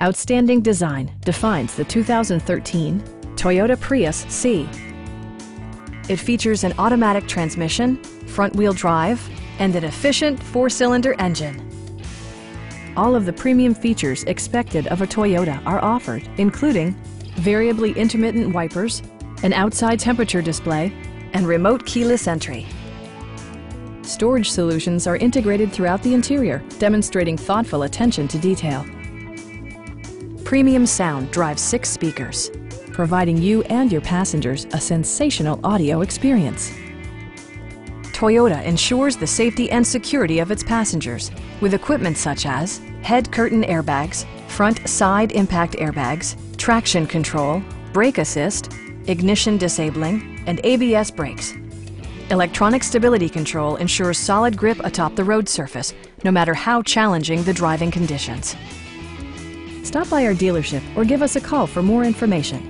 Outstanding design defines the 2013 Toyota Prius C. It features an automatic transmission, front-wheel drive, and an efficient 4-cylinder engine. All of the premium features expected of a Toyota are offered, including variably intermittent wipers, an outside temperature display, and remote keyless entry. Storage solutions are integrated throughout the interior, demonstrating thoughtful attention to detail. Premium sound drives 6 speakers, providing you and your passengers a sensational audio experience. Toyota ensures the safety and security of its passengers with equipment such as head curtain airbags, front side impact airbags, traction control, brake assist, ignition disabling, and ABS brakes. Electronic stability control ensures solid grip atop the road surface, no matter how challenging the driving conditions. Stop by our dealership or give us a call for more information.